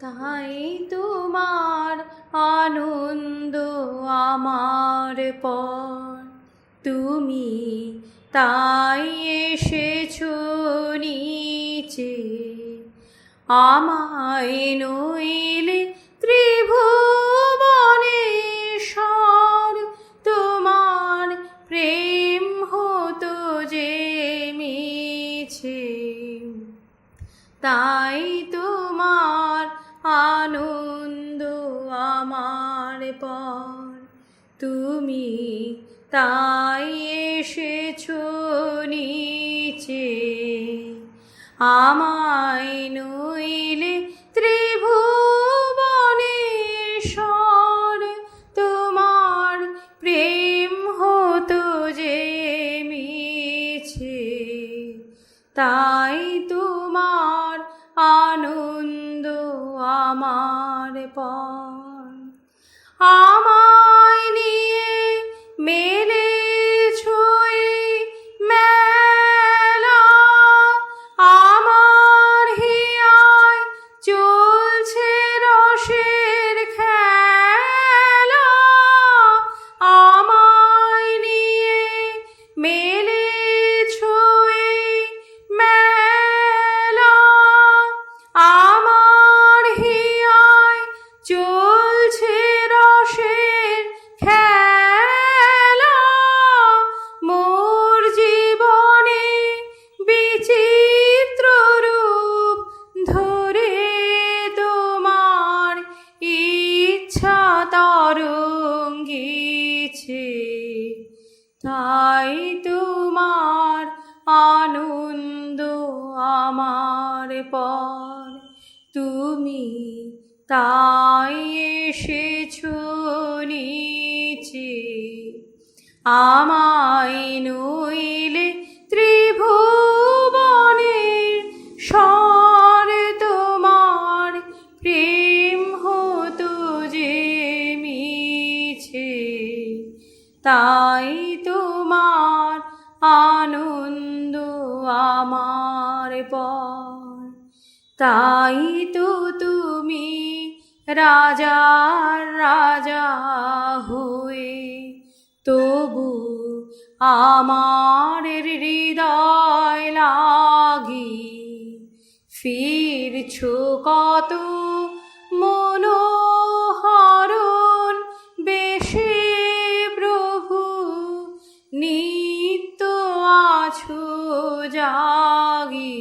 তাই তোমার আনন্দ আমার পর, তুমি তাই এসেছো নিচে। আমায় নইলে ত্রিভুবনেশ্বর, তোমার প্রেম হতো যে মিছে। তাই তোমার আনন্দ আমার পর, তুমি তাই এসেছো নিচে। আমায় নইলে ত্রিভুবনেশ্বর, তোমার প্রেম হতো যে মিছে। তাই তোমার আনন্দ আমার পর, আমায় নিয়ে মেলেছো এই মেলা। আমার হিয়ায় চলছে রসের খেলা। আমায় নিয়ে মেলেছো এই মেলা। আমার হিয়ায় চলছে রসের খেলা। মোর জীবনে বিচিত্র রূপ ধরে তোমার ইচ্ছা তরঙ্গিছে। তাই তোমার আনন্দ আমার পর, তুমি তাই এসেছো নিচে। আমায় নইলে ত্রিভুবনেশ্বর, তোমার প্রেম হতো যে মিছে। তাই তোমার আনন্দ আমার পর, তাই তো তুমি রাজার রাজা হয়ে তবু আমার হৃদয় লাগি ফিরছো কত মনোহরণ বেশে। প্রভু নিত্য আছো জাগি,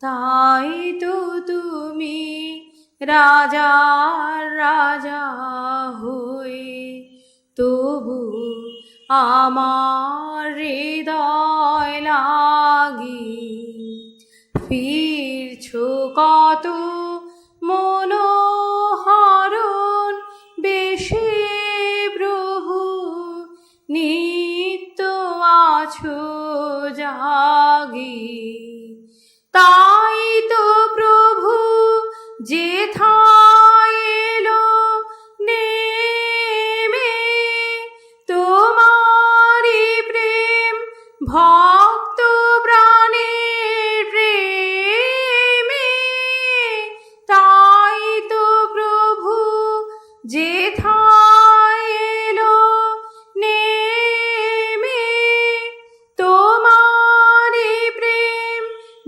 তাই তো তুমি রাজার রাজা হয়ে তবু আমার হৃদয় লাগি ফিরছো কত মনোহরণ বেশে। প্রভু নিত্য আছো জাগি, তাই তো প্রভু যেথায় এলো নেমে, তোমারি প্রেম ভক্ত প্রাণের প্রেমে। তাই তো প্রভু যেথায় এলো নেমে, তোমারি প্রেম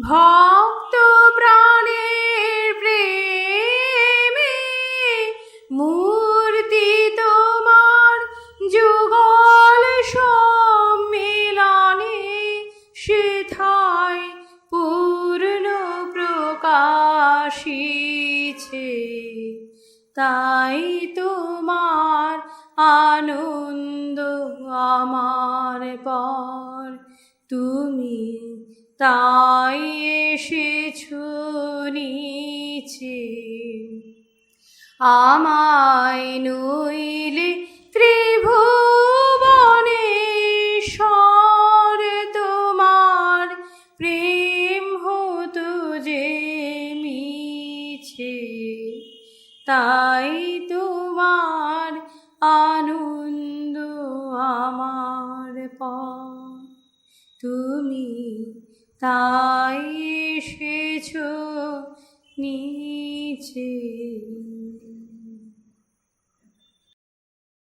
ভক্ত প্রাণের প্রেমে। মূর্তি তোমার যুগল সম্মিলনে, সেথায় পূর্ণ প্রকাশিছে। তাই তোমার আনন্দ আমার পর, তুমি তাই এসেছো নিচে। আমায় নইলে ত্রিভুবনেশ্বর, তোমার প্রেম হতো যে মিছে। তাই তোমার আনন্দ আমার পর, তুমি তাই এসেছো নিচে